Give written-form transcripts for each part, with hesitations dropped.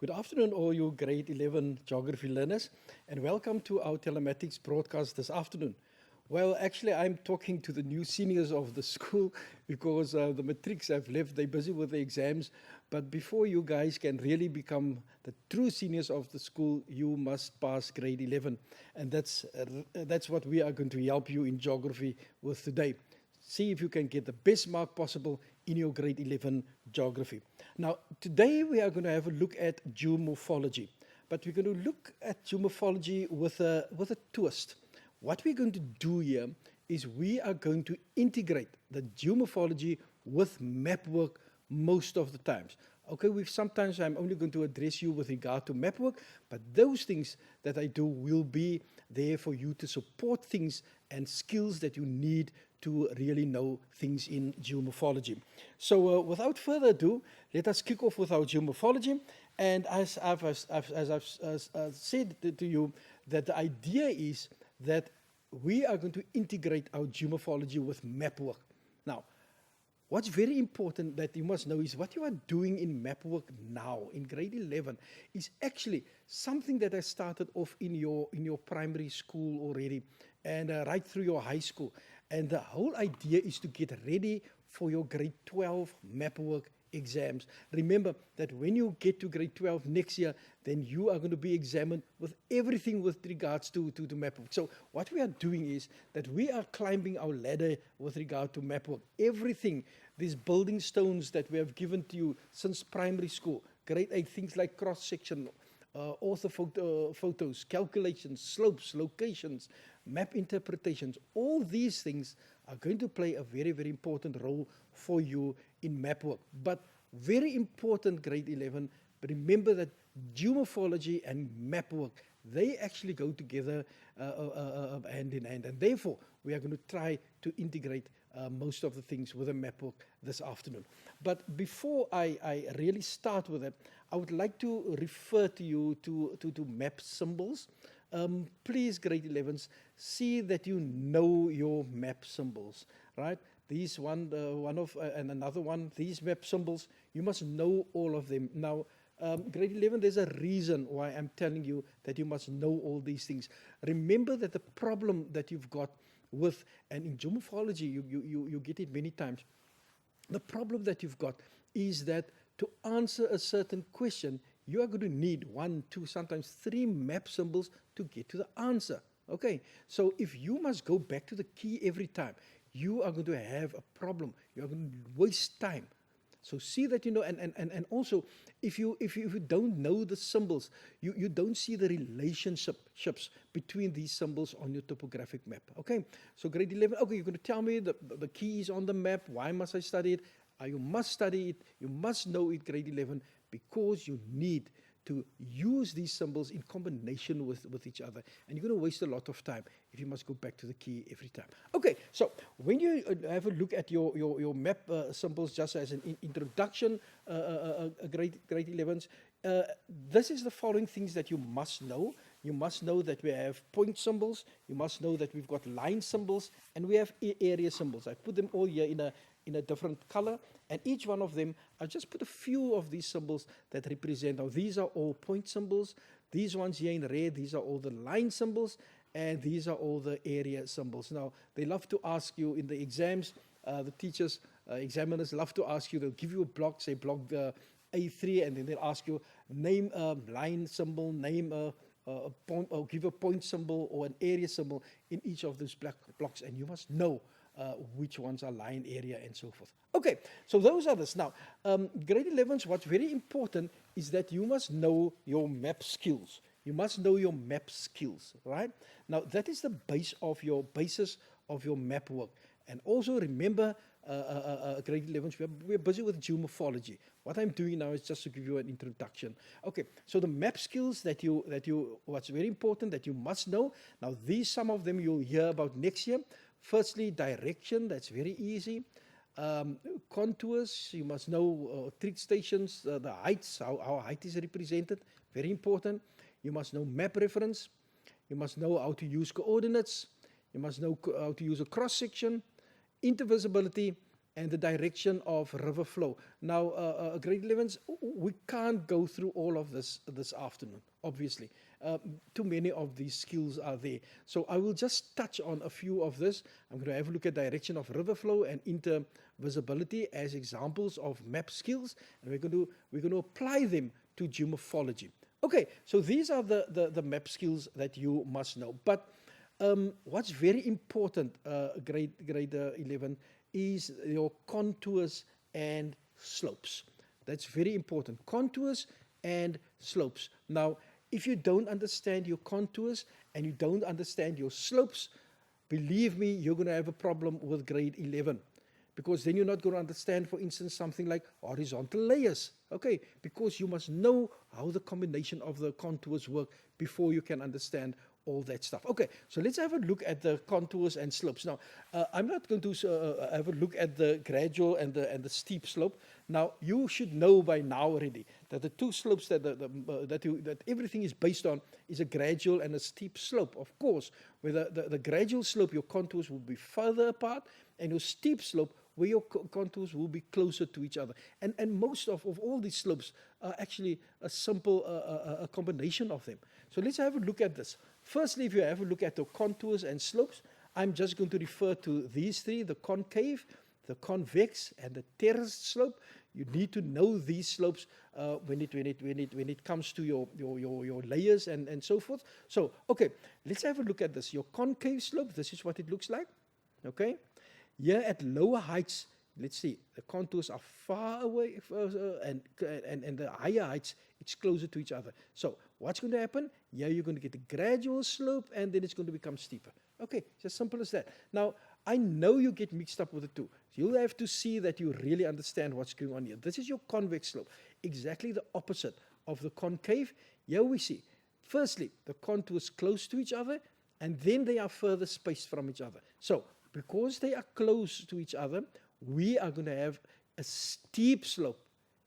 Good afternoon, all you grade 11 geography learners, and welcome to our telematics broadcast this afternoon. Well, actually, I'm talking to the new seniors of the school because the matrics have left. They're busy with the exams. But before you guys can really become the true seniors of the school, you must pass grade 11. And that's what we are going to help you in geography with today. See if you can get the best mark possible in your grade 11 geography. Now, today we are going to have a look at geomorphology, but we're going to look at geomorphology with a twist. What we're going to do here is we are going to integrate the geomorphology with map work most of the times. Okay, sometimes I'm only going to address you with regard to map work, but those things that I do will be there for you to support things and skills that you need to really know things in geomorphology. So without further ado, let us kick off with our geomorphology. And as I've said to you, that the idea is that we are going to integrate our geomorphology with map work. Now, what's very important that you must know is what you are doing in map work now, in grade 11, is actually something that has started off in your primary school already and right through your high school. And the whole idea is to get ready for your grade 12 map work exams. Remember that when you get to grade 12 next year, then you are going to be examined with everything with regards to map work. So what we are doing is that we are climbing our ladder with regard to map work. Everything, these building stones that we have given to you since primary school, grade 8, things like cross-section, photos, calculations, slopes, locations, map interpretations, all these things are going to play a very, very important role for you in map work. But very important, grade 11, but remember that geomorphology and map work, they actually go together hand in hand. And therefore, we are going to try to integrate most of the things with a map work this afternoon. But before I really start with it, I would like to refer to you to map symbols. Please, grade 11s, see that you know your map symbols, right? These and another one, these map symbols, you must know all of them. Now, grade 11, there's a reason why I'm telling you that you must know all these things. Remember that the problem that you've got with, and in geomorphology, you get it many times, the problem that you've got is that to answer a certain question, you are going to need 1, 2, sometimes 3 map symbols to get to the answer. Okay, so if you must go back to the key every time, you are going to have a problem. You are going to waste time. So see that you know, and also, if you don't know the symbols, you don't see the relationships between these symbols on your topographic map. Okay, so grade 11, okay, you're going to tell me the key is on the map. Why must I study it? You must study it. You must know it, grade 11, because you need to use these symbols in combination with each other. And you're going to waste a lot of time if you must go back to the key every time. Okay, so when you have a look at your map symbols, just as an introduction, grade 11s, this is the following things that you must know. You must know that we have point symbols. You must know that we've got line symbols, and we have area symbols. I put them all here in a different color, and each one of them, I'll just put a few of these symbols that represent. Now, these are all point symbols. These ones here in red, these are all the line symbols, and these are all the area symbols. Now, they love to ask you in the exams, the teachers, examiners love to ask you, they'll give you a block, say block A3, and then they'll ask you, name a line symbol, name a point, or give a point symbol or an area symbol in each of those blocks, and you must know which ones are line, area, and so forth. Okay, so those are this. Now, grade 11s, what's very important is that you must know your map skills. You must know your map skills, right? Now, that is the basis of your map work. And also remember, grade 11s, we're busy with geomorphology. What I'm doing now is just to give you an introduction. Okay, so the map skills what's very important that you must know. Now, some of them you'll hear about next year. Firstly, direction, that's very easy. Contours, you must know trig stations, the heights, how height is represented, very important. You must know map reference. You must know how to use coordinates. You must know how to use a cross-section, intervisibility, and the direction of river flow. Now, grade 11s, we can't go through all of this afternoon, obviously. Too many of these skills are there. So I will just touch on a few of this. I'm going to have a look at direction of river flow and intervisibility as examples of map skills, and we're going to apply them to geomorphology. Okay, so these are the map skills that you must know. But what's very important, grade 11, is your contours and slopes. That's very important. Contours and slopes. Now, if you don't understand your contours and you don't understand your slopes, believe me, you're going to have a problem with grade 11. Because then you're not going to understand, for instance, something like horizontal layers. Okay, because you must know how the combination of the contours work before you can understand all that stuff. Okay, so let's have a look at the contours and slopes. Now, I'm not going to have a look at the gradual and the steep slope. Now, you should know by now already that the two slopes that everything is based on is a gradual and a steep slope. Of course, with the gradual slope, your contours will be further apart, and your steep slope, where your contours will be closer to each other. And most of all these slopes are actually a simple a combination of them. So let's have a look at this. Firstly, if you have a look at the contours and slopes, I'm just going to refer to these three: the concave, the convex, and the terraced slope. You need to know these slopes when it comes to your layers and so forth. So, okay, let's have a look at this. Your concave slope, this is what it looks like. Okay, here at lower heights, let's see, the contours are far away, and the higher heights, it's closer to each other. So what's going to happen? Here you're going to get a gradual slope, and then it's going to become steeper. Okay, it's as simple as that. Now, I know you get mixed up with the two. You'll have to see that you really understand what's going on here. This is your convex slope, exactly the opposite of the concave. Here we see, firstly, the contours close to each other, and then they are further spaced from each other. So, because they are close to each other, we are going to have a steep slope,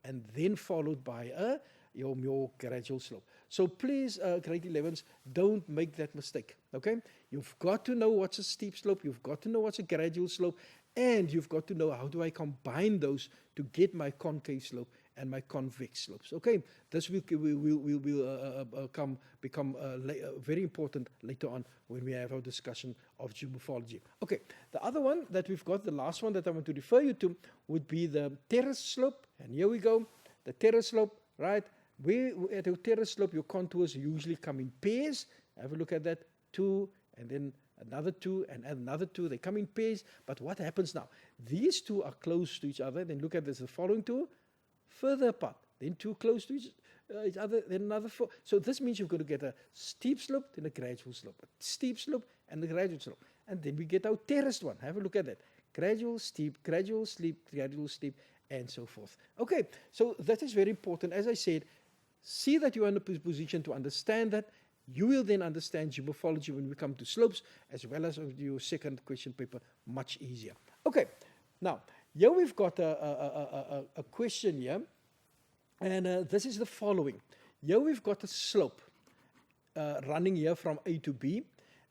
and then followed by your more gradual slope. So please, grade 11s, don't make that mistake, okay? You've got to know what's a steep slope, you've got to know what's a gradual slope, and you've got to know how do I combine those to get my concave slope and my convex slopes, okay? This will become very important later on when we have our discussion of geomorphology. Okay, the other one that we've got, the last one that I want to refer you to, would be the terrace slope, and here we go, the terrace slope, right? At your terrace slope, your contours usually come in pairs. Have a look at that, 2, and then another 2, and another 2. They come in pairs, but what happens now? These two are close to each other. Then look at this, the following 2, further apart. Then 2 close to each other, then another 4. So this means you're going to get a steep slope, then a gradual slope. A steep slope, and a gradual slope. And then we get our terraced one. Have a look at that. Gradual, steep, gradual, steep, and so forth. Okay, so that is very important. As I said, see that you are in a position to understand that. You will then understand geomorphology when we come to slopes, as well as your second question paper, much easier. Okay, now, here we've got a question here, and this is the following. Here we've got a slope running here from A to B,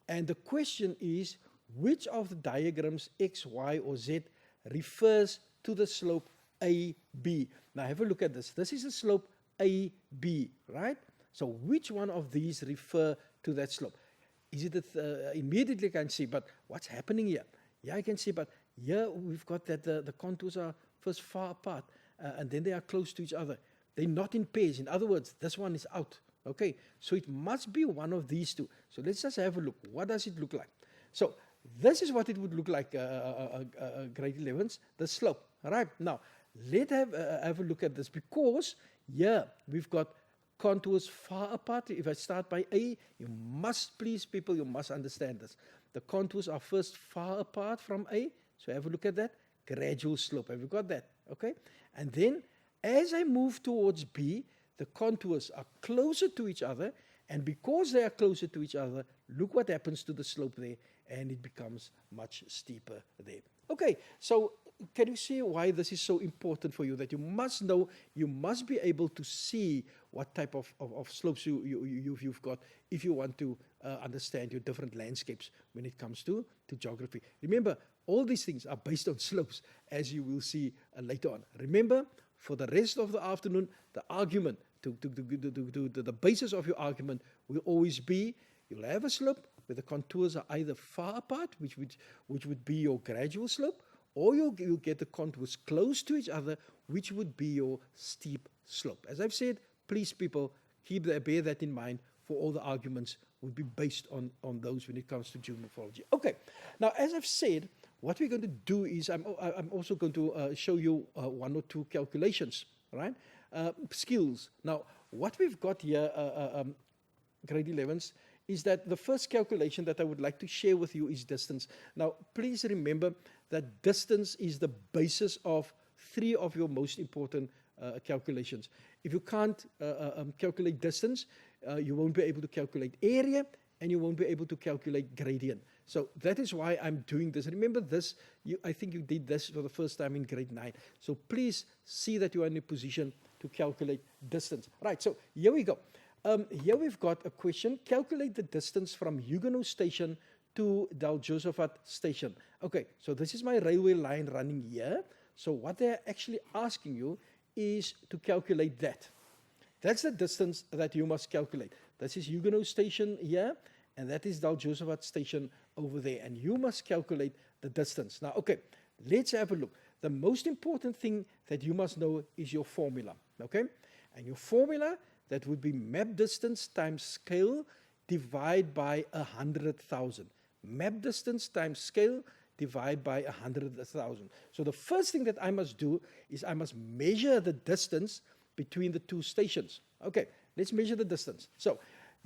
and the question is, which of the diagrams X, Y, or Z refers to the slope AB? Now have a look at this. This is the slope AB, right? So which one of these refer to that slope? Is it immediately I can see, but what's happening here? Yeah, I can see, but here we've got that the contours are first far apart, and then they are close to each other. They're not in pairs. In other words, this one is out. Okay, so it must be one of these two. So let's just have a look. What does it look like? So this is what it would look like, grade 11s, the slope. All right, now let's have a look at this, because here we've got contours far apart. If I start by A, you must, please people, you must understand this. The contours are first far apart from A, so have a look at that. Gradual slope, have you got that? Okay, and then as I move towards B, the contours are closer to each other, and because they are closer to each other, look what happens to the slope there, and it becomes much steeper there. Okay, so can you see why this is so important for you, that you must know, you must be able to see what type of slopes you've got if you want to understand your different landscapes when it comes to geography. Remember, All these things are based on slopes, as you will see later on. Remember, for the rest of the afternoon, the argument, the basis of your argument will always be, you'll have a slope where the contours are either far apart, which would be your gradual slope, or you'll get the contours close to each other, which would be your steep slope. As I've said, please people, bear that in mind, for all the arguments would be based on those when it comes to geomorphology. Okay, now as I've said, what we're going to do is I'm also going to show you one or two calculations, right? Skills. Now, what we've got here, grade 11s, is that the first calculation that I would like to share with you is distance. Now, please remember that distance is the basis of 3 of your most important calculations. If you can't calculate distance, you won't be able to calculate area, and you won't be able to calculate gradient. So that is why I'm doing this. Remember this, I think you did this for the first time in grade 9. So please see that you are in a position to calculate distance. Right, so here we go. Here we've got a question. Calculate the distance from Huguenot Station to Del Josaphat Station. Okay, so this is my railway line running here. So what they're actually asking you is to calculate that. That's the distance that you must calculate. This is Huguenot Station here, and that is Del Josaphat Station over there. And you must calculate the distance. Now, okay, let's have a look. The most important thing that you must know is your formula, okay? And your formula, that would be map distance times scale divided by 100,000. Map distance times scale divided by 100,000. So the first thing that I must do is I must measure the distance between the two stations. Okay, let's measure the distance. So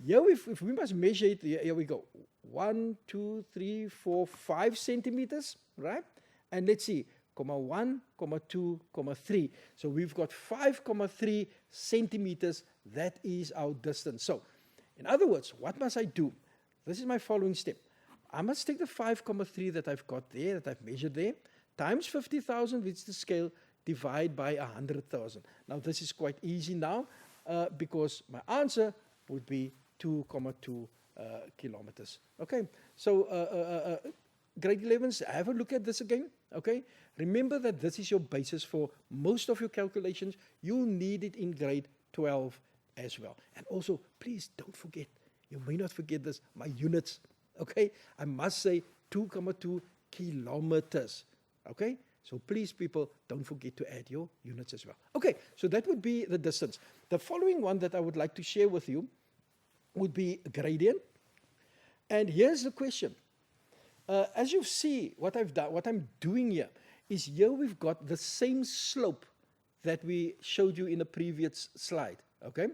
here, if we must measure it, here we go. 1, 2, 3, 4, 5 centimeters, right? And let's see, 1, 2, 3. So we've got 5,3 centimeters. That is our distance. So, in other words, what must I do? This is my following step. I must take the 5,3 that I've got there, that I've measured there, times 50,000, which is the scale, divide by 100,000. Now, this is quite easy now, because my answer would be 2,2 kilometers. Okay, so grade 11s, have a look at this again. Okay, remember that this is your basis for most of your calculations. You'll need it in grade 12 as well. And also, please don't forget, you may not forget this, my units. Okay, I must say 2,2 kilometers. Okay, so please people, don't forget to add your units as well. Okay, so that would be the distance. The following one that I would like to share with you would be gradient. And here's the question. As you see, what I'm doing here is here we've got the same slope that we showed you in the previous slide. Okay,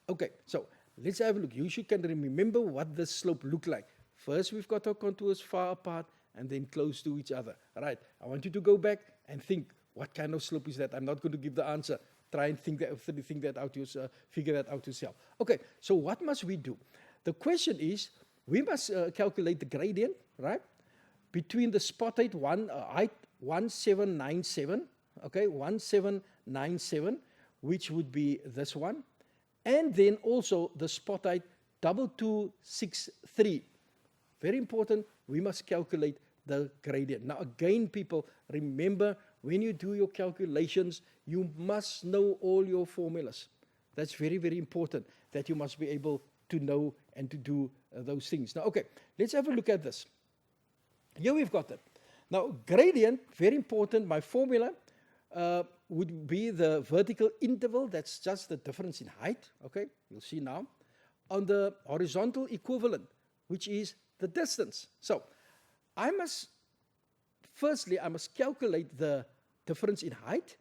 okay. So let's have a look. You can remember what the slope looked like. First, we've got our contours far apart and then close to each other. All right. I want you to go back and think, what kind of slope is that? I'm not going to give the answer. Try and figure that out yourself. Okay. So what must we do? The question is, we must calculate the gradient, right, between the spot height 1797, okay, 1797, which would be this one, and then also the spot height 2263. Very important, we must calculate the gradient. Now again, people, remember, when you do your calculations, you must know all your formulas. That's very, very important, that you must be able to know and to do those things. Now, okay, let's have a look at this. Here we've got it. Now, gradient, very important, my formula would be the vertical interval, that's just the difference in height, okay, you'll see now, on the horizontal equivalent, which is the distance. So, firstly, I must calculate the difference in height,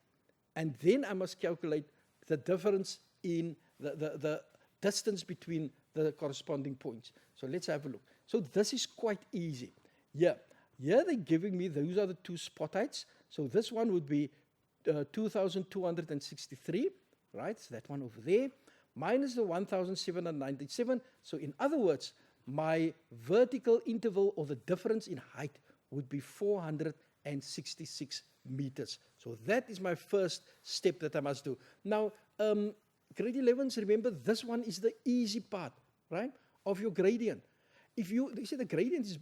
and then I must calculate the difference in the distance between the corresponding points. So let's have a look. So this is quite easy. Here they're giving me, those are the two spot heights. So this one would be 2,263, right? So that one over there, minus the 1,797. So in other words, my vertical interval or the difference in height would be 466 meters. So that is my first step that I must do. Now, grade 11s, remember, this one is the easy part, right, of your gradient. if you see the gradient is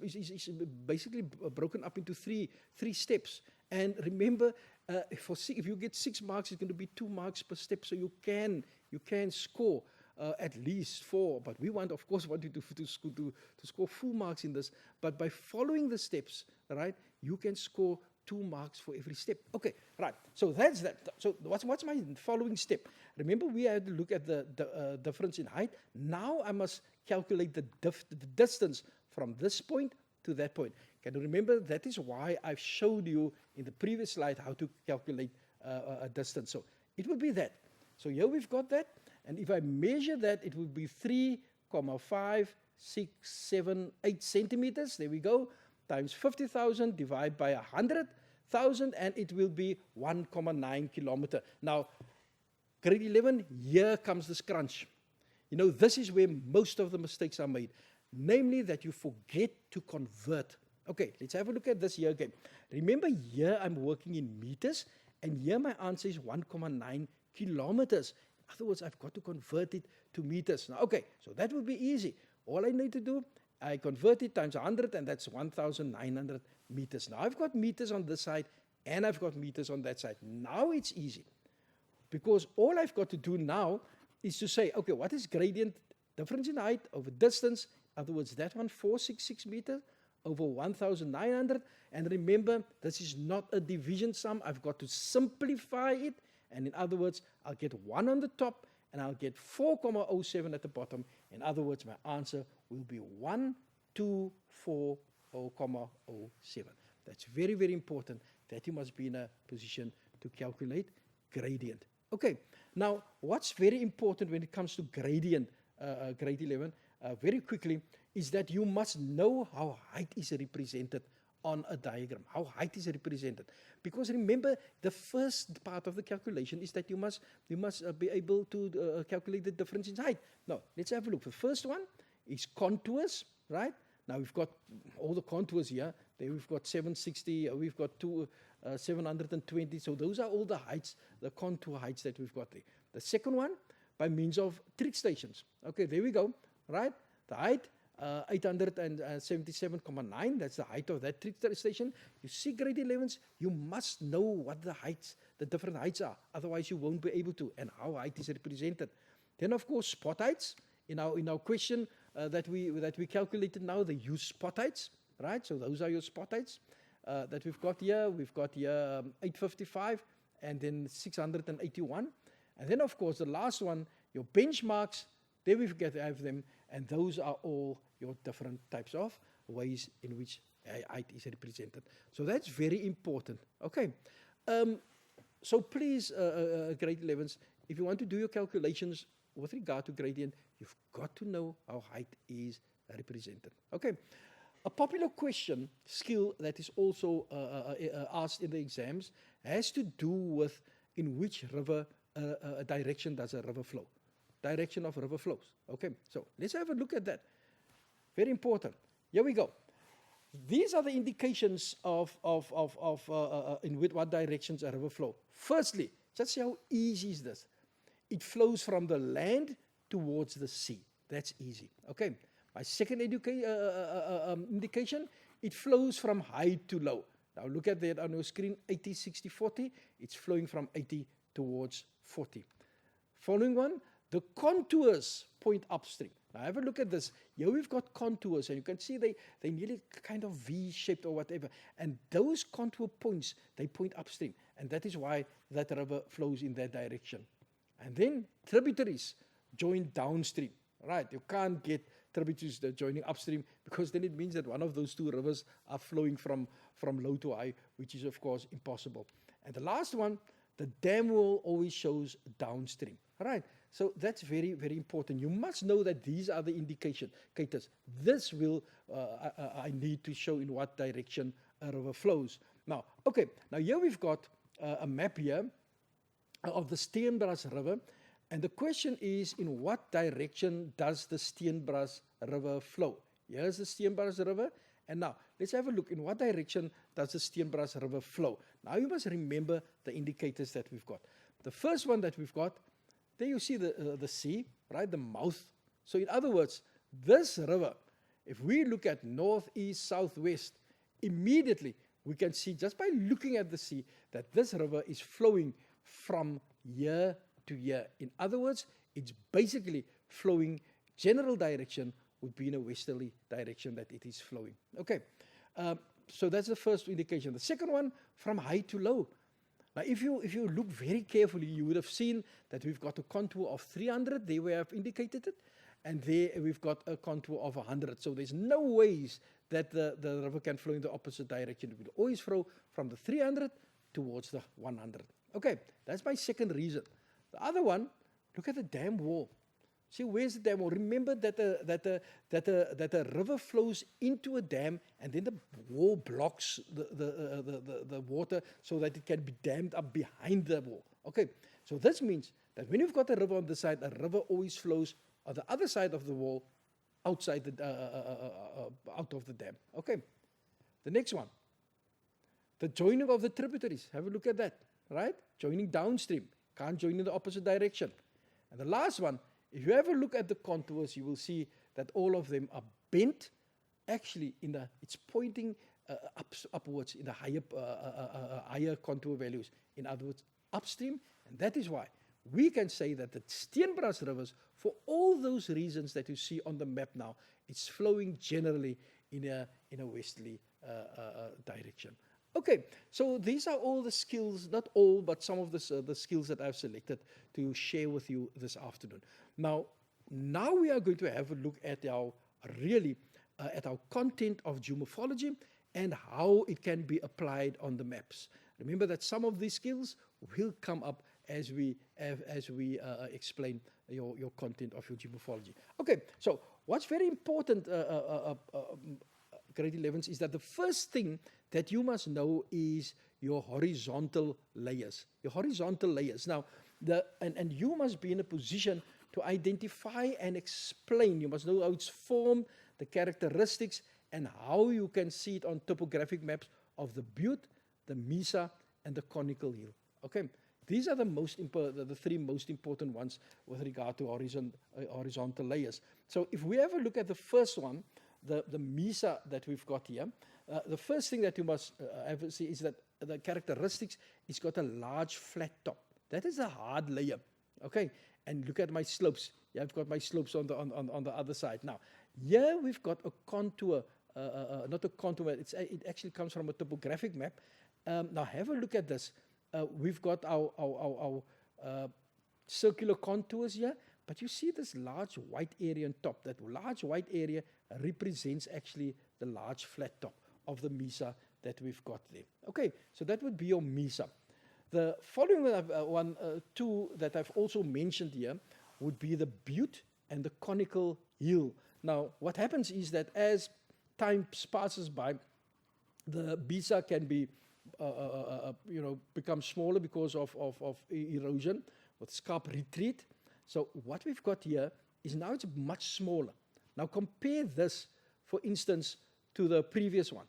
basically broken up into three steps. And remember, if you get 6 marks, it's going to be 2 marks per step. So you can score at least 4. But we of course, want you to score full marks in this. But by following the steps, right, you can score 2 marks for every step. Okay, right. So that's that. So what's my following step? Remember, we had to look at the difference in height. Now I must calculate the distance from this point to that point. Can you remember? That is why I've showed you in the previous slide how to calculate a distance. So it would be that. So here we've got that. And if I measure that, it would be 3,567,8 centimeters. There we go. Times 50,000 divided by 100,000, and it will be 1,9 kilometer. Now, grade 11, here comes the scrunch. You know, this is where most of the mistakes are made. Namely, that you forget to convert. Okay, let's have a look at this here again. Remember, here I'm working in meters, and here my answer is 1,9 kilometers. In other words, I've got to convert it to meters. Now, okay, so that would be easy. All I need to do, I convert it times 100, and that's 1,900 meters. Now, I've got meters on this side, and I've got meters on that side. Now it's easy, because all I've got to do now is to say, okay, what is gradient difference in height over distance? In other words, that one, 466 meters over 1,900. And remember, this is not a division sum. I've got to simplify it. And in other words, I'll get 1 on the top, and I'll get 4,07 at the bottom. In other words, my answer will be 1,240,07. That's very, very important that you must be in a position to calculate gradient. Okay, now what's very important when it comes to gradient, grade 11, very quickly, is that you must know how height is represented on a diagram, how height is represented. Because remember, the first part of the calculation is that you must be able to calculate the difference in height. Now, let's have a look. The first one is contours, right? Now, we've got all the contours here. There we've got 760, we've got 720. So those are all the heights, the contour heights that we've got there. The second one, by means of trig stations. Okay, there we go, right? The height, 877,9, that's the height of that trig station. You see grade 11s, you must know what the heights, the different heights are. Otherwise, you won't be able to, and how height is represented. Then, of course, spot heights. In our question that we calculated now, they use spot heights, right? So those are your spot heights that we've got here. We've got here 855 and then 681. And then, of course, the last one, your benchmarks, there we have them, and those are all your different types of ways in which height is represented. So that's very important. Okay. So please, grade 11s, if you want to do your calculations with regard to gradient, you've got to know how height is represented. Okay. A popular question, skill that is also asked in the exams, has to do with in which river direction does a river flow. Direction of river flows. Okay, so let's have a look at that. Very important. Here we go. These are the indications of in what directions a river flow. Firstly, just see how easy is this. It flows from the land towards the sea. That's easy. Okay. My second indication, it flows from high to low. Now look at that on your screen, 80, 60, 40. It's flowing from 80 towards 40. Following one, the contours point upstream. Now have a look at this. Here we've got contours, and you can see they nearly kind of V-shaped or whatever. And those contour points, they point upstream. And that is why that river flows in that direction. And then tributaries join downstream. Right, you can't get tributaries joining upstream, because then it means that one of those two rivers are flowing from low to high, which is of course impossible. And the last one, the dam wall always shows downstream. All right, so that's very, very important. You must know that these are the indicators. This will, I need to show in what direction a river flows. Now, okay, now here we've got a map here of the Steenbras River. And the question is, in what direction does the Steenbras River flow? Here's the Steenbras River. And now, let's have a look. In what direction does the Steenbras River flow? Now, you must remember the indicators that we've got. The first one that we've got, there you see the sea, right, the mouth. So in other words, this river if we look at north, east, south, west, immediately we can see just by looking at the sea that this river is flowing from here to here. In other words, it's basically flowing, general direction would be in a westerly direction that it is flowing. Okay, so that's the first indication. The second one, from high to low. Now, if you look very carefully, you would have seen that we've got a contour of 300, there we have indicated it, and there we've got a contour of 100. So there's no ways that the river can flow in the opposite direction. It will always flow from the 300 towards the 100. Okay, that's my second reason. The other one, look at the dam wall. See, where's the dam wall? Remember that a river flows into a dam, and then the wall blocks the water so that it can be dammed up behind the wall. Okay, so this means that when you've got a river on the side, a river always flows on the other side of the wall, outside out of the dam. Okay, the next one, the joining of the tributaries. Have a look at that, right? Joining downstream, can't join in the opposite direction. And the last one, if you ever look at the contours, you will see that all of them are bent. Actually, it's pointing upwards in the higher contour values. In other words, upstream. And that is why we can say that the Steenbras rivers, for all those reasons that you see on the map now, it's flowing generally in a westerly direction. Okay, so these are all the skills, not all, but some of the skills that I've selected to share with you this afternoon. Now we are going to have a look at our content of geomorphology and how it can be applied on the maps. Remember that some of these skills will come up as we explain your content of your geomorphology. Okay, so what's very important, grade 11s, is that the first thing that you must know is your horizontal layers. Your horizontal layers. Now, and you must be in a position to identify and explain. You must know how it's formed, the characteristics, and how you can see it on topographic maps of the butte, the mesa, and the conical hill. Okay, these are the three most important ones with regard to horizontal layers. So if we ever look at the first one, the mesa that we've got here, the first thing that you must ever see is that the characteristics, it's got a large flat top. That is a hard layer. Okay, and look at my slopes. Yeah, I've got my slopes on the other side. Now, here we've got a contour, not a contour, it actually comes from a topographic map. Now have a look at this. We've got our circular contours here, but you see this large white area on top. That large white area represents actually the large flat top of the mesa that we've got there. Okay, so that would be your mesa. The following two that I've also mentioned here would be the butte and the conical hill. Now, what happens is that as time passes by, the mesa can be become smaller because of erosion with scarp retreat. So what we've got here is now it's much smaller. Now compare this, for instance, to the previous one,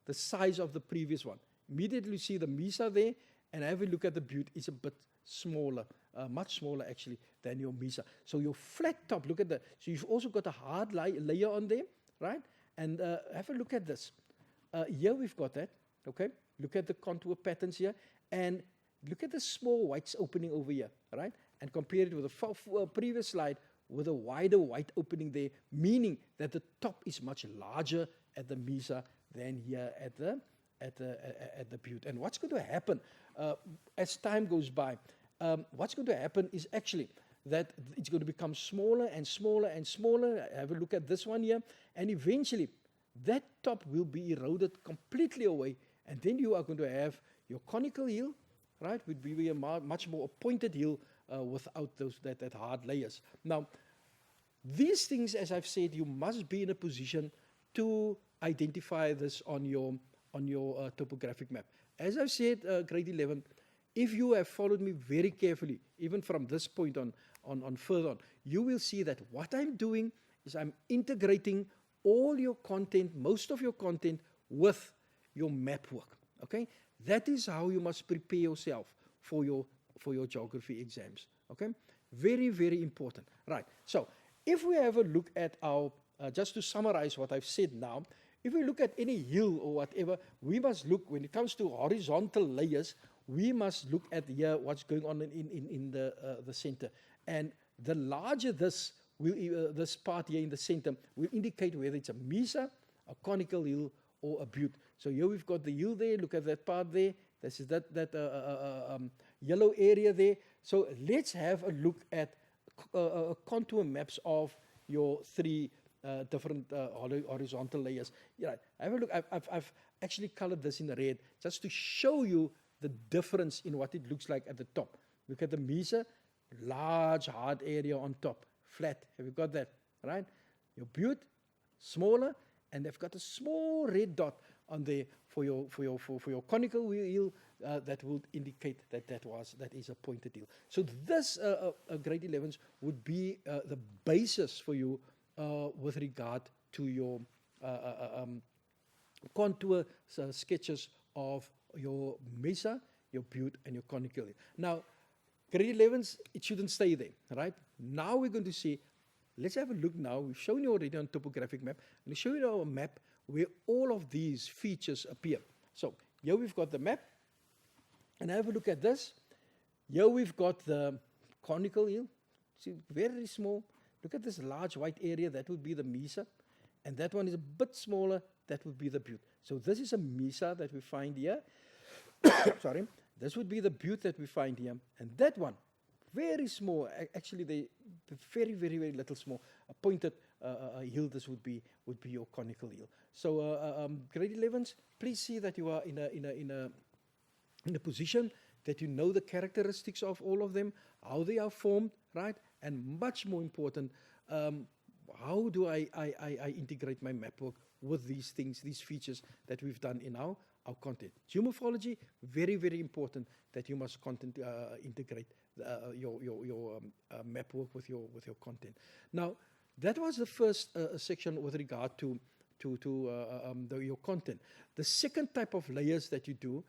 the size of the previous one. Immediately you see the mesa there, and have a look at the butte. It's a bit smaller, much smaller actually than your mesa. So your flat top, look at that. So you've also got a hard layer on there, right? And have a look at this. Here we've got that, okay? Look at the contour patterns here, and look at the small whites opening over here, right? And compare it with the previous slide with a wider white opening there, meaning that the top is much larger at the mesa than here at the butte. And what's going to happen as time goes by? What's going to happen is actually that it's going to become smaller and smaller and smaller. Have a look at this one here, and eventually that top will be eroded completely away, and then you are going to have your conical hill, right? Would be a much more pointed hill without that hard layers. Now, these things, as I've said, you must be in a position to identify this on your topographic map. As I've said, grade 11, if you have followed me very carefully, even from this point on further on, you will see that what I'm doing is I'm integrating all your content, most of your content, with your map work. Okay, that is how you must prepare yourself for your geography exams. Okay, very, very important. Right. So if we have a look at our just to summarize what I've said now, if we look at any hill or whatever, we must look, when it comes to horizontal layers, we must look at here what's going on in the center. And the larger this part here in the center will indicate whether it's a mesa, a conical hill, or a butte. So here we've got the hill there. Look at that part there. This is that yellow area there. So let's have a look at contour maps of your three different horizontal layers. Yeah, have a look. I've actually colored this in red just to show you the difference in what it looks like at the top. Look at the mesa, large hard area on top, flat. Have you got that? Right? Your butte, smaller, and they've got a small red dot on there for your conical hill that will indicate that is a pointed hill. So this grade 11s would be the basis for you with regard to your contour sketches of your mesa, your butte, and your conical hill. Now, grade 11s, it shouldn't stay there, right? Now we're going to see, let's have a look now. We've shown you already on topographic map. Let's show you our map where all of these features appear. So here we've got the map, and have a look at this. Here we've got the conical hill. See, very small. Look at this large white area. That would be the mesa, and that one is a bit smaller. That would be the butte. So this is a mesa that we find here. Sorry. This would be the butte that we find here, and that one, very small. Actually, the very, very, very little small. A pointed hill. This would be your conical hill. So grade 11s, please see that you are in a position that you know the characteristics of all of them, how they are formed, right? And much more important, how do I integrate my map work with these things, these features that we've done in our content. Geomorphology, very, very important that you must integrate your map work with your content. Now, that was the first section with regard to your content. The second type of layers that you do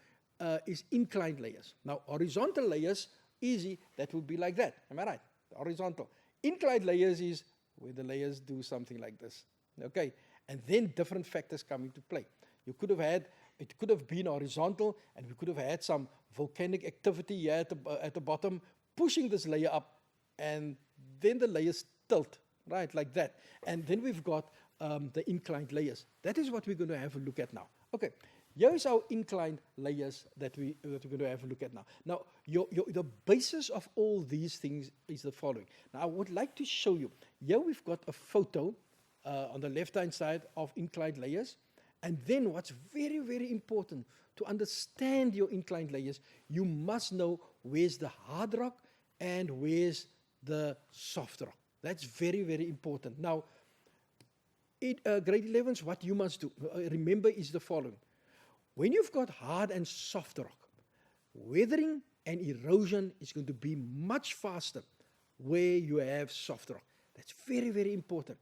is inclined layers. Now, horizontal layers, easy, that would be like that. Am I right? Horizontal. Inclined layers is where the layers do something like this. Okay? And then different factors come into play. You could have had, it could have been horizontal, and we could have had some volcanic activity here at the bottom, pushing this layer up, and then the layers tilt, right, like that. And then we've got the inclined layers. That is what we're going to have a look at now. Okay, here is our inclined layers that we're going to have a look at now. Now, the basis of all these things is the following. Now, I would like to show you. Here we've got a photo on the left-hand side of inclined layers. And then what's very, very important, to understand your inclined layers, you must know where's the hard rock and where's the soft rock. That's very, very important. Now, grade 11s, what you must do, remember, is the following. When you've got hard and soft rock, weathering and erosion is going to be much faster where you have soft rock. That's very, very important.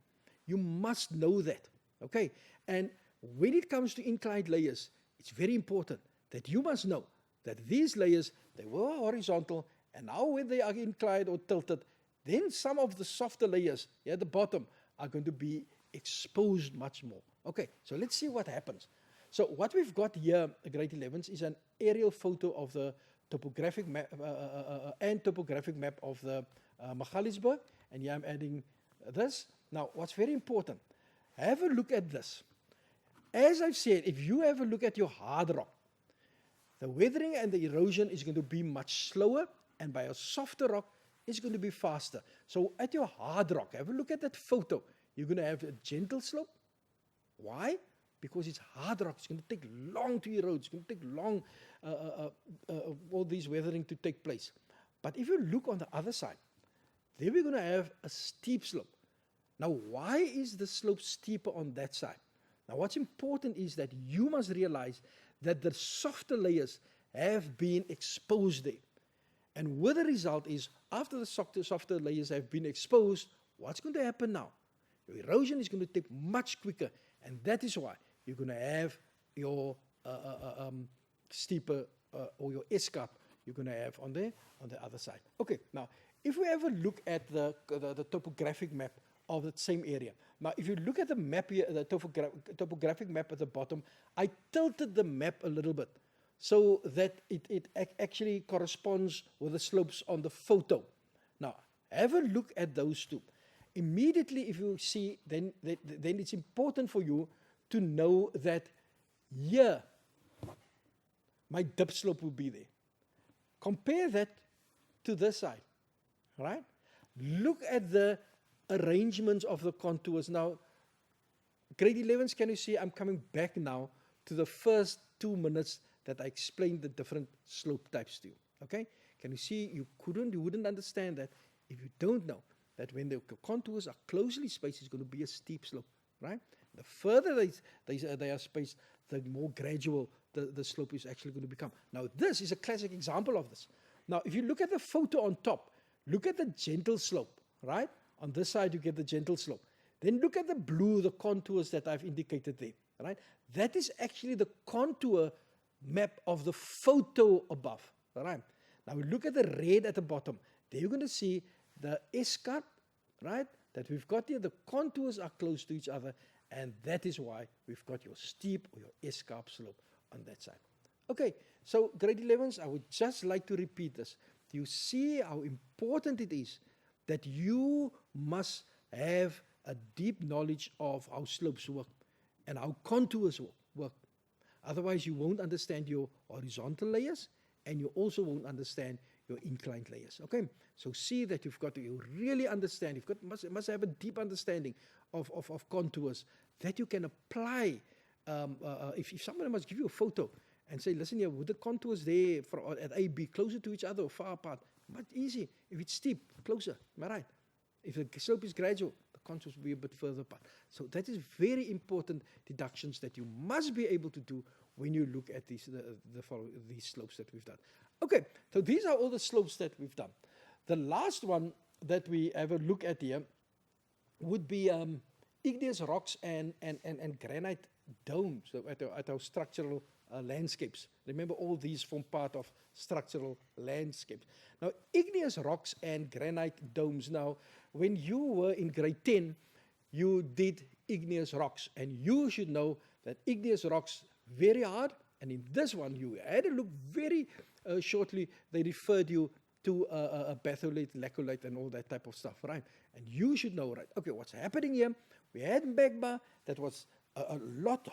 You must know that, okay? And when it comes to inclined layers, it's very important that you must know that these layers, they were horizontal, and now when they are inclined or tilted, then some of the softer layers here at the bottom are going to be exposed much more. Okay, so let's see what happens. So what we've got here, grade 11s, is an aerial photo of the topographic map of the Magaliesberg, and here I'm adding this. Now, what's very important, have a look at this. As I've said, if you have a look at your hard rock, the weathering and the erosion is going to be much slower, and by a softer rock, it's going to be faster. So at your hard rock, have a look at that photo. You're going to have a gentle slope. Why? Because it's hard rock. It's going to take long to erode. It's going to take long all these weathering to take place. But if you look on the other side, then we're going to have a steep slope. Now, why is the slope steeper on that side? Now, what's important is that you must realize that the softer layers have been exposed there. And what the result is, after the softer layers have been exposed, what's going to happen now? Your erosion is going to take much quicker, and that is why you're going to have your steeper or your escarp you're going to have on the other side. Okay, now, if we ever look at the topographic map of that same area. Now, if you look at the map here, the topographic map at the bottom, I tilted the map a little bit so that it actually corresponds with the slopes on the photo. Now, have a look at those two. Immediately, if you see, then it's important for you to know that here, my dip slope will be there. Compare that to this side, right? Look at the arrangements of the contours. Now, grade 11s, can you see I'm coming back now to the first 2 minutes that I explained the different slope types to you, okay? Can you see you wouldn't understand that if you don't know that when the contours are closely spaced, it's going to be a steep slope, right? The further they are spaced, the more gradual the slope is actually going to become. Now, this is a classic example of this. Now, if you look at the photo on top, look at the gentle slope, right? On this side, you get the gentle slope. Then look at the blue, the contours that I've indicated there, right? That is actually the contour map of the photo above, all right? Now, we look at the red at the bottom. There you're going to see the escarp, right, that we've got here. The contours are close to each other, and that is why we've got your steep or your escarp slope on that side. Okay, so grade 11s, I would just like to repeat this. You see how important it is that you must have a deep knowledge of how slopes work and how contours work. Otherwise, you won't understand your horizontal layers, and you also won't understand your inclined layers. Okay, so see that you really understand. Must have a deep understanding of contours that you can apply. If someone must give you a photo and say, listen here, would the contours there at A be closer to each other or far apart? Much easy. If it's steep, closer. Am I right? If the slope is gradual, the contours will be a bit further apart. So that is very important deductions that you must be able to do when you look at these slopes that we've done. Okay, so these are all the slopes that we've done. The last one that we have a look at here would be igneous rocks and granite domes at our structural landscapes. Remember, all these form part of structural landscapes. Now, igneous rocks and granite domes. Now, when you were in grade 10, you did igneous rocks, and you should know that igneous rocks very hard. And in this one, you had to look very shortly. They referred you to a batholite, laccolite, and all that type of stuff, right? And you should know, right? Okay, what's happening here? We had magma that was a lot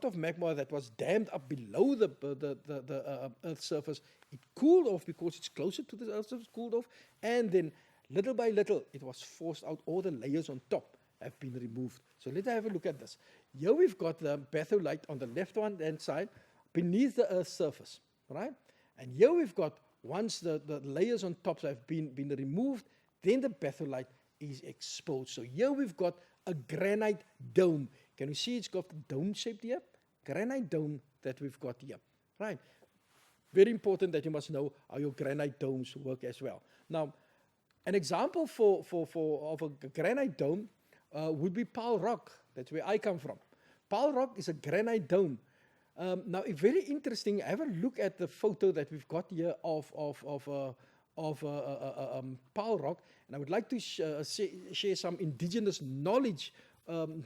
of magma that was dammed up below the Earth's surface. It cooled off because it's closer to the Earth's surface, cooled off, and then little by little it was forced out. All the layers on top have been removed. So let's have a look at this. Here we've got the batholite on the left-hand side beneath the Earth's surface, right? And here we've got, once the layers on top have been removed, then the batholite is exposed. So here we've got a granite dome. Can you see it's got the dome shaped here? Granite dome that we've got here, right? Very important that you must know how your granite domes work as well. Now, an example of a granite dome would be Paarl Rock. That's where I come from. Paarl Rock is a granite dome. Now, it's very interesting. Have a look at the photo that we've got here of Paarl Rock, and I would like to share some indigenous knowledge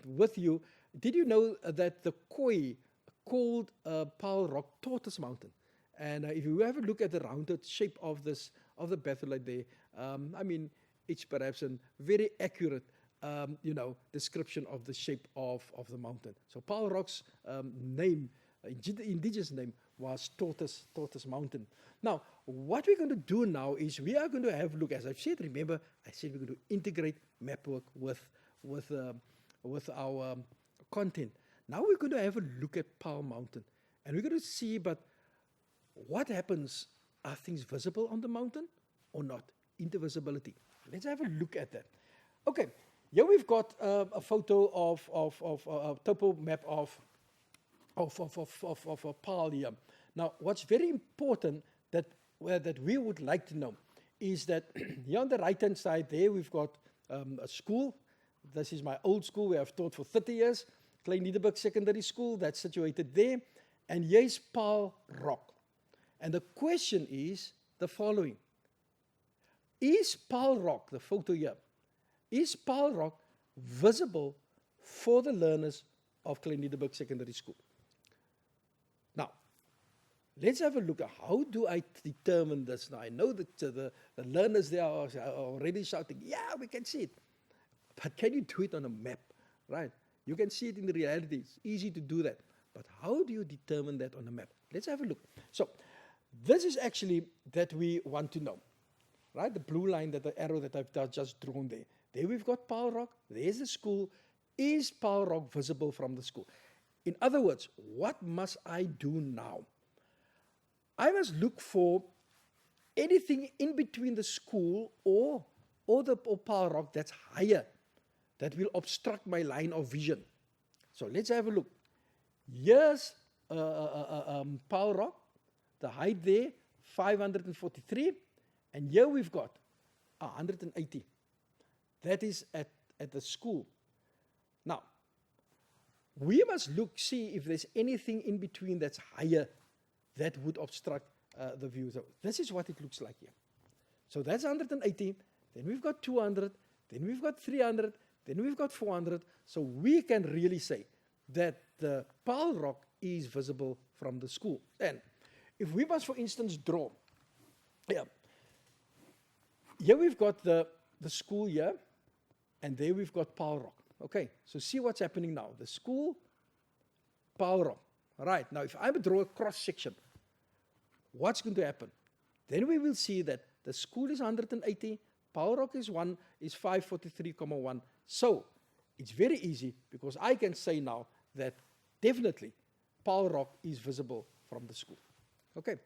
with you. Did you know that the Khoi called Paarl Rock Tortoise Mountain? And if you have a look at the rounded shape of the batholite there, I mean, it's perhaps a very accurate description of the shape of the mountain. So Paarl Rock's name, indigenous name, was Tortoise Mountain. Now, what we're going to do now is we are going to have a look, as I've said, remember, I said we're going to integrate Mapwork with our content. Now we're going to have a look at Paarl Mountain, and we're going to see, but what happens? Are things visible on the mountain or not? Intervisibility. Let's have a look at that. Okay, here we've got a photo of a topo map of Paarl here. Now, what's very important that we would like to know is that here on the right-hand side there, we've got a school. This is my old school where I've taught for 30 years, Klein Niederberg Secondary School, that's situated there. And here's Paarl Rock. And the question is the following. is Paarl Rock, the photo here, is Paarl Rock visible for the learners of Klein Liederberg Secondary School? Now, let's have a look at how do I determine this. Now, I know that the learners there are already shouting, yeah, we can see it. But can you do it on a map, right? You can see it in the reality. It's easy to do that. But how do you determine that on a map? Let's have a look. So, this is actually that we want to know, right? The blue line, the arrow that I've just drawn there. There we've got Paarl Rock. There's the school. Is Paarl Rock visible from the school? In other words, what must I do now? I must look for anything in between the school or Paarl Rock that's higher, that will obstruct my line of vision. So let's have a look. Here's Paarl Rock, the height there, 543, and here we've got 180. That is at the school. Now, we must see if there's anything in between that's higher that would obstruct the view. So this is what it looks like here. So that's 180, then we've got 200, then we've got 300, then we've got 400. So we can really say that the Paarl Rock is visible from the school. And if we must, for instance, draw, here we've got the school here, and there we've got Paarl Rock. Okay, so see what's happening now. The school, Paarl Rock. All right, now if I draw a cross section, what's going to happen? Then we will see that the school is 180, Paarl Rock is 543,1. So it's very easy because I can say now that definitely Paarl Rock is visible from the school. Okay,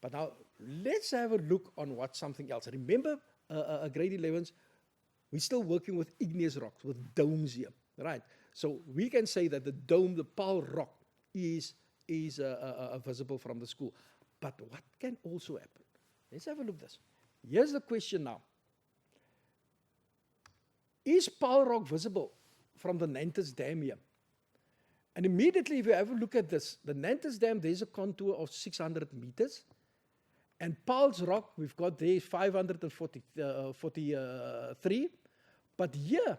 but now let's have a look on what something else. Remember, grade 11s, we're still working with igneous rocks, with domes here, right? So we can say that the dome, the Paarl Rock, is visible from the school. But what can also happen? Let's have a look at this. Here's the question now. Is Paarl Rock visible from the Nantes Dam here? And immediately, if you have a look at this, the Nantes Dam, there's a contour of 600 meters. And Paarl's Rock, we've got there 543. But here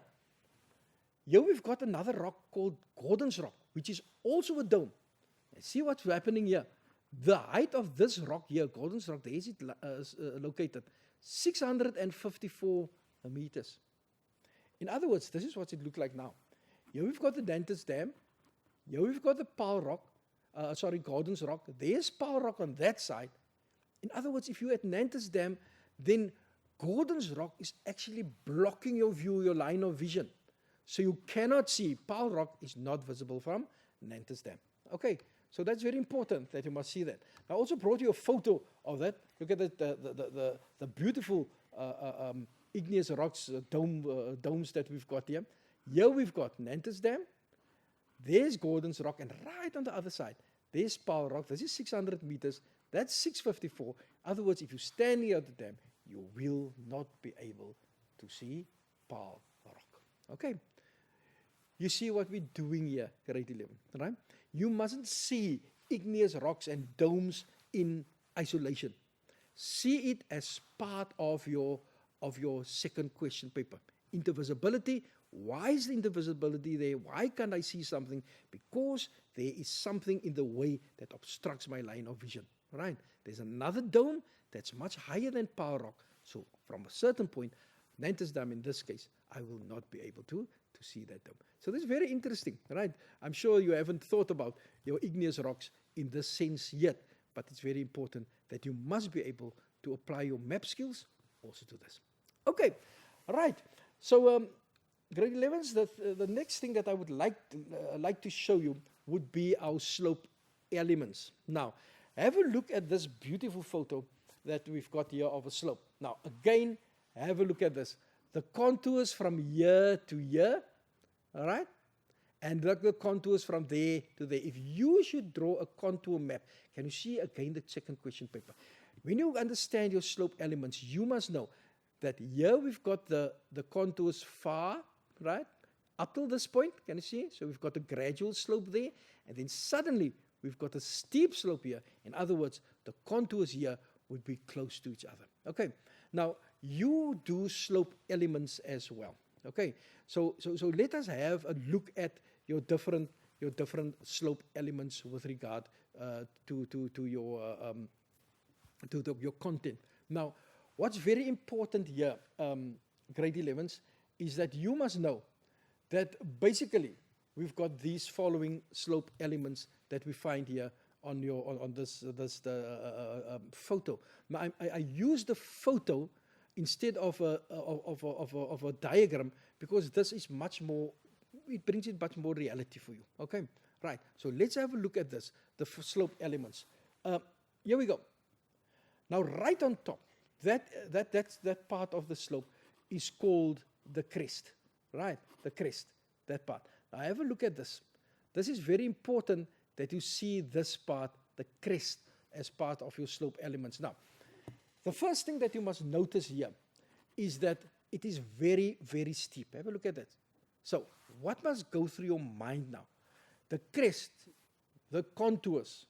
we've got another rock called Gordon's Rock, which is also a dome. And see what's happening here. The height of this rock here, Gordon's Rock, there is it located, 654 meters. In other words, this is what it looks like now. Here we've got the Nantes Dam. Here we've got the Paarl Rock, Gordon's Rock. There's Paarl Rock on that side. In other words, if you're at Nantes Dam, then Gordon's Rock is actually blocking your view, your line of vision. So you cannot see. Paarl Rock is not visible from Nantes Dam. Okay, so that's very important that you must see that. I also brought you a photo of that. Look at the beautiful igneous rocks, domes that we've got here. Here we've got Nantes Dam. There's Gordon's Rock, and right on the other side, there's Paarl Rock. This is 600 meters. That's 654. In other words, if you stand near the dam, you will not be able to see Paarl Rock. Okay? You see what we're doing here, grade 11, right? You mustn't see igneous rocks and domes in isolation. See it as part of your second question paper. Intervisibility. Why is the intervisibility there? Why can't I see something? Because there is something in the way that obstructs my line of vision. Right? There's another dome that's much higher than Paarl Rock. So from a certain point, Nantes Dam in this case, I will not be able to see that dome. So this is very interesting, right? I'm sure you haven't thought about your igneous rocks in this sense yet, but it's very important that you must be able to apply your map skills also to this. Okay, all right. So grade 11s, the next thing that I would like to show you would be our slope elements. Now, have a look at this beautiful photo that we've got here of a slope. Now, again, have a look at this. The contours from here to here, all right? And look the contours from there to there. If you should draw a contour map, can you see again the second question paper? When you understand your slope elements, you must know that here we've got the contours far, right? Up till this point, can you see? So we've got a gradual slope there, and then suddenly we've got a steep slope here. In other words, the contours here would be close to each other. Okay, Now, you do slope elements as well. Okay, so let us have a look at your different slope elements with regard to your content. Now, what's very important here, grade 11s, is that you must know that basically we've got these following slope elements that we find here on this photo. Now, I use the photo instead of a diagram because this is much more. It brings in much more reality for you. Okay, right. So let's have a look at this, the slope elements. Here we go. Now, right on top, that part of the slope is called the crest, right? The crest, that part. Now, have a look at this. This is very important that you see this part, the crest, as part of your slope elements. Now, the first thing that you must notice here is that it is very, very steep. Have a look at that. So, what must go through your mind now? The crest, the contours.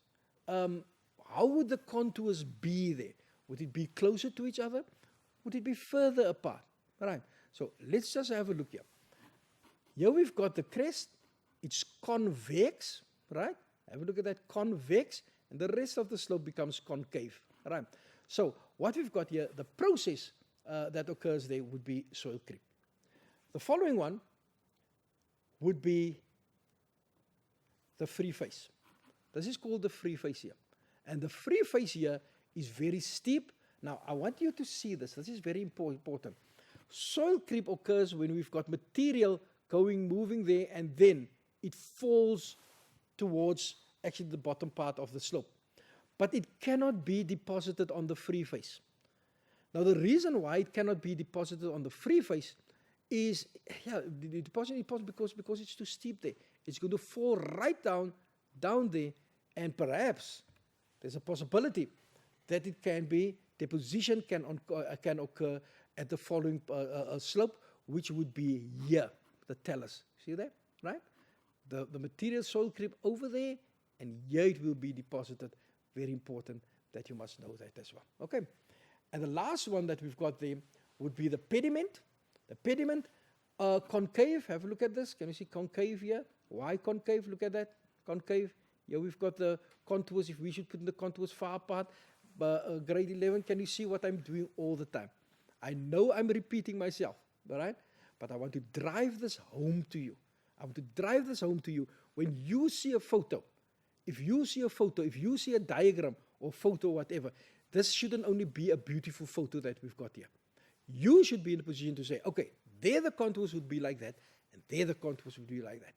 How would the contours be there? Would it be closer to each other? Would it be further apart? All right. So, let's just have a look here. Here we've got the crest. It's convex, right? Have a look at that, convex, and the rest of the slope becomes concave. All right. So, what we've got here, the process that occurs there would be soil creep. The following one would be the free face. This is called the free face here. And the free face here is very steep. Now, I want you to see this. This is very important. Soil creep occurs when we've got material moving there, and then it falls towards actually the bottom part of the slope. But it cannot be deposited on the free face. Now, the reason why it cannot be deposited on the free face is, the deposit because it's too steep there. It's going to fall right down there, and perhaps there's a possibility that it can be, deposition can occur at the following slope, which would be here, the trellis. See that, right? The material soil creep over there, and here it will be deposited. Very important that you must know that as well. Okay, and the last one that we've got there would be the pediment. The pediment, concave. Have a look at this. Can you see concave here? Why concave? Look at that, concave. Here we've got the contours. If we should put in the contours far apart, grade 11, can you see what I'm doing all the time? I know I'm repeating myself, all right? But I want to drive this home to you. I want to drive this home to you. When you see a photo, if you see a diagram or photo or whatever, this shouldn't only be a beautiful photo that we've got here. You should be in a position to say, okay, there the contours would be like that, and there the contours would be like that.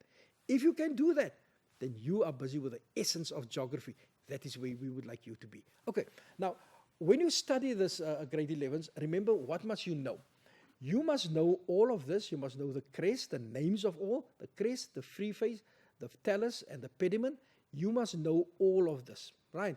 If you can do that, then you are busy with the essence of geography. That is where we would like you to be. Okay, now, when you study this grade 11s, remember, what must you know? You must know all of this. You must know the crest, the names of all, the crest, the free face, the trellis, and the pediment. You must know all of this, right?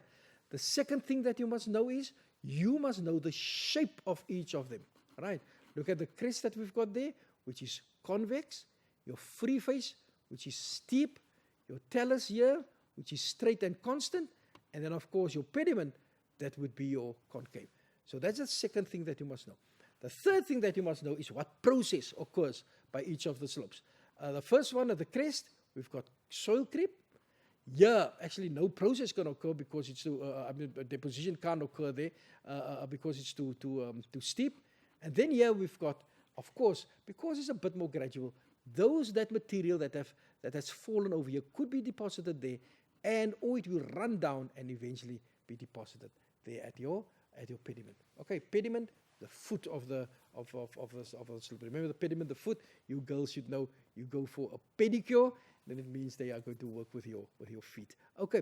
The second thing that you must know is you must know the shape of each of them, right? Look at the crest that we've got there, which is convex, your free face, which is steep, your trellis here, which is straight and constant, and then, of course, your pediment, that would be your concave. So that's the second thing that you must know. The third thing that you must know is what process occurs by each of the slopes. The first one, at the crest, we've got soil creep. Yeah, actually no process can occur because it's too, deposition can't occur there because it's too steep. And then here we've got, of course, because it's a bit more gradual, that material that has fallen over here could be deposited there, or it will run down and eventually be deposited there at your pediment. Okay, pediment, the foot of the slope. Remember the pediment, the foot. You girls should know. You go for a pedicure, then it means they are going to work with your feet. Okay,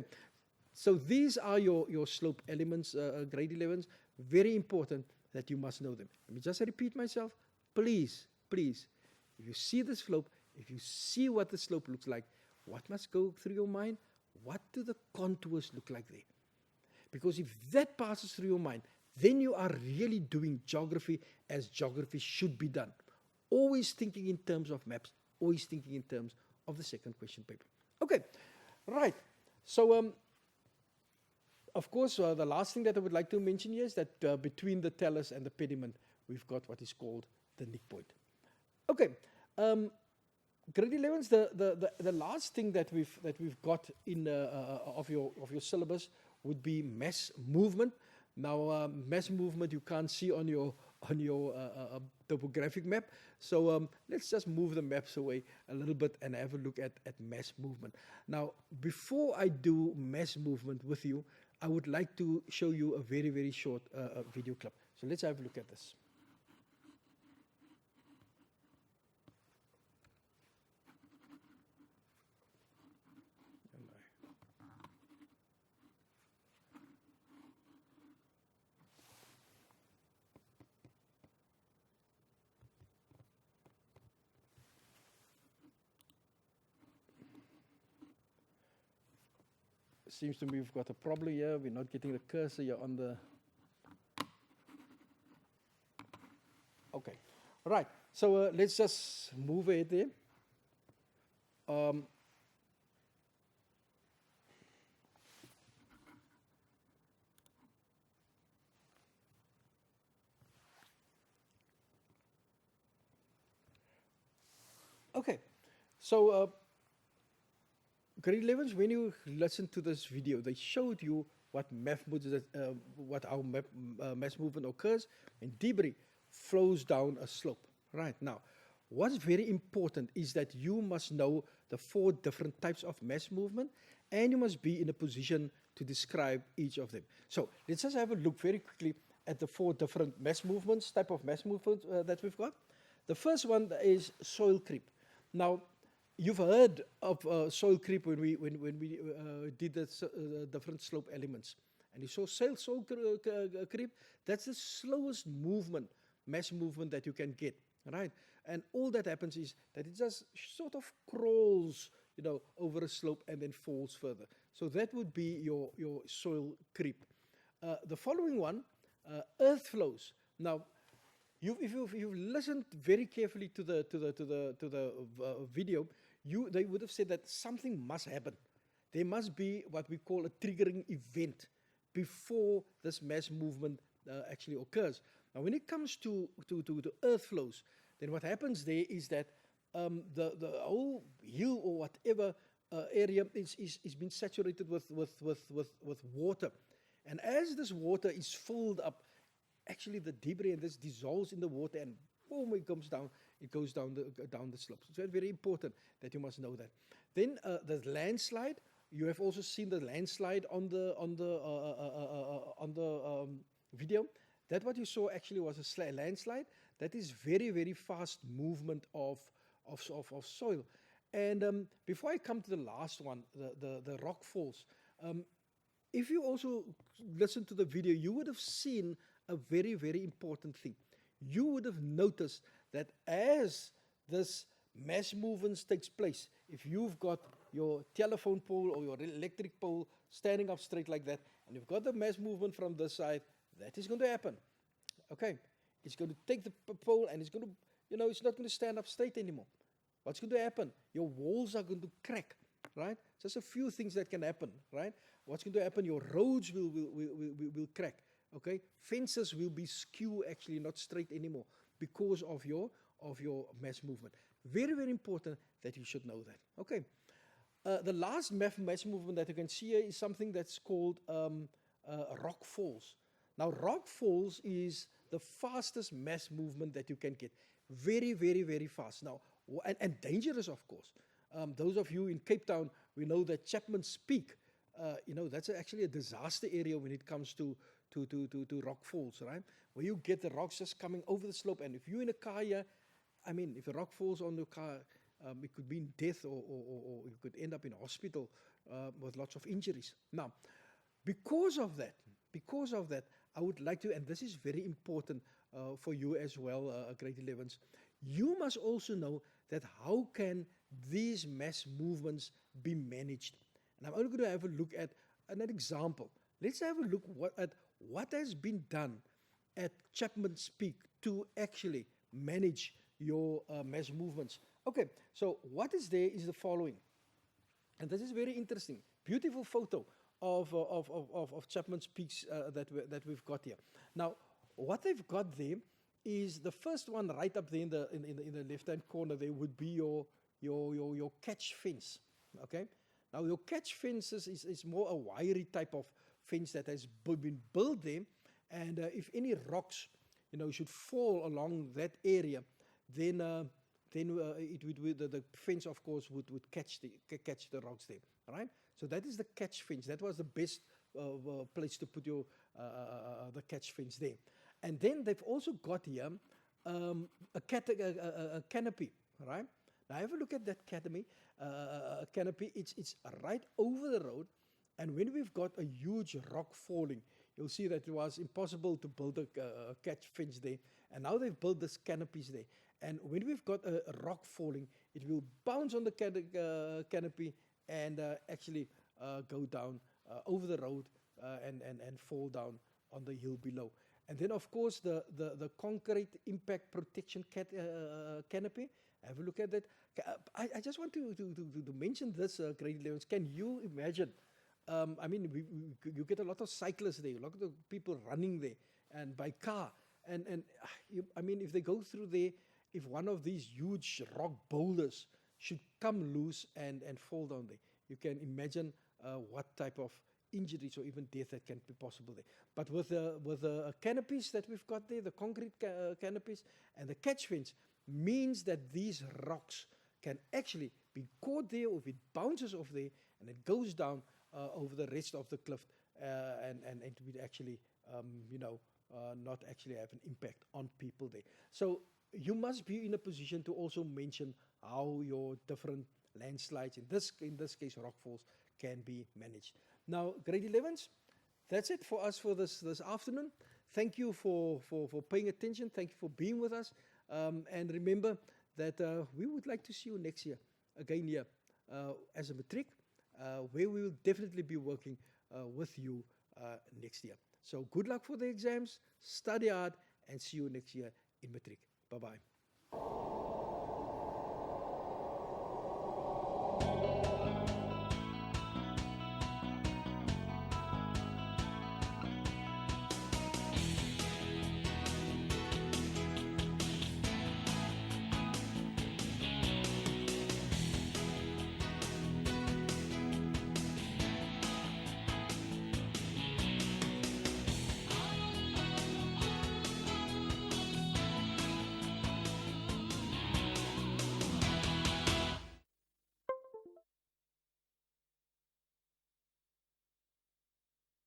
so these are your slope elements, grade 11s. Very important that you must know them. Let me just repeat myself. Please, if you see the slope, if you see what the slope looks like, what must go through your mind? What do the contours look like there? Because if that passes through your mind, then you are really doing geography as geography should be done. Always thinking in terms of maps, always thinking in terms of the second question paper. Okay, right. So Of course, the last thing that I would like to mention here is that between the talus and the pediment, we've got what is called the nick point. Okay, grade 11s. The last thing that we've got in of your syllabus would be mass movement. Now, mass movement you can't see on your topographic map. So let's just move the maps away a little bit and have a look at mass movement. Now, before I do mass movement with you, I would like to show you a very, very short video clip. So let's have a look at this. Seems to me we've got a problem here. We're not getting the cursor here on the... Okay, right. So let's just move ahead there. Okay, so grade 11s, when you listen to this video, they showed you what how mass movement occurs when debris flows down a slope. Right now, what's very important is that you must know the 4 different types of mass movement, and you must be in a position to describe each of them. So let's just have a look very quickly at the 4 different type of mass movements that we've got. The first one is soil creep. Now, you've heard of soil creep when we did the different slope elements. And you saw soil creep. That's the slowest mass movement that you can get, right? And all that happens is that it just sort of crawls, over a slope and then falls further. So that would be your soil creep. The following one, earth flows. Now, if you've listened very carefully to the video, they would have said that something must happen. There must be what we call a triggering event before this mass movement actually occurs. Now, when it comes to earth flows, then what happens there is that the whole hill or whatever area is being saturated with water, and as this water is filled up, actually the debris and this dissolves in the water, and boom, it goes down the slope. So it's very important that you must know that. Then the landslide. You have also seen the landslide on the video. That what you saw actually was a landslide. That is very, very fast movement of soil. And before I come to the last one, the rock falls. If you also listen to the video, you would have seen a very, very important thing. You would have noticed that as this mass movement takes place, if you've got your telephone pole or your electric pole standing up straight like that, and you've got the mass movement from this side, that is going to happen. Okay, it's going to take the pole and it's going to, it's not going to stand up straight anymore. What's going to happen? Your walls are going to crack, right? Just a few things that can happen, right? What's going to happen? Your roads will crack. Okay, fences will be skew, actually not straight anymore, because of your mass movement. Very, very important that you should know that. Okay, the last mass movement that you can see here is something that's called rock falls. Now, rock falls is the fastest mass movement that you can get. Very, very, very fast. Now, and dangerous, of course. Those of you in Cape Town, we know that Chapman's Peak, that's actually a disaster area when it comes to rock falls, right? Where you get the rocks just coming over the slope, and if you're in a car here, if a rock falls on the car, it could mean death, or you could end up in a hospital with lots of injuries. Now, because of that, I would like to, and this is very important for you as well, grade 11s, you must also know that how can these mass movements be managed. And I'm only going to have a look at an example. Let's have a look at what has been done at Chapman's Peak to actually manage your mass movements. Okay, so what is there is the following. And this is very interesting. Beautiful photo of Chapman's Peaks that we've got here. Now, what they've got there is the first one right up there in the left-hand corner. There would be your catch fence. Okay. Now your catch fences is more a wiry type of fence that has been built there, and if any rocks, should fall along that area, then it would the fence, of course, would catch the rocks there. Right. So that is the catch fence. That was the best place to put your the catch fence there. And then they've also got here a canopy. Right. Now have a look at that canopy. It's right over the road, and when we've got a huge rock falling, you'll see that it was impossible to build a catch fence there, and now they've built this canopies there. And when we've got a rock falling, it will bounce on the canopy and actually go down over the road and fall down on the hill below. And then, of course, the concrete impact protection canopy. Have a look at that. I just want to mention this, grade 11s. Can you imagine? I mean, you get a lot of cyclists there, a lot of people running there, and by car. And I mean, if they go through there, if one of these huge rock boulders should come loose and fall down there, you can imagine what type of injuries or even death that can be possible there. But with the canopies that we've got there, the concrete canopies and the catch fence, means that these rocks can actually be caught there, or if it bounces off there and it goes down over the rest of the cliff, and it would actually, not actually have an impact on people there. So you must be in a position to also mention how your different landslides, in this case rockfalls, can be managed. Now, grade 11s, that's it for us for this afternoon. Thank you for paying attention. Thank you for being with us. And remember that we would like to see you next year, again here, as a matric, where we will definitely be working with you next year. So good luck for the exams, study hard, and see you next year in matric. Bye-bye.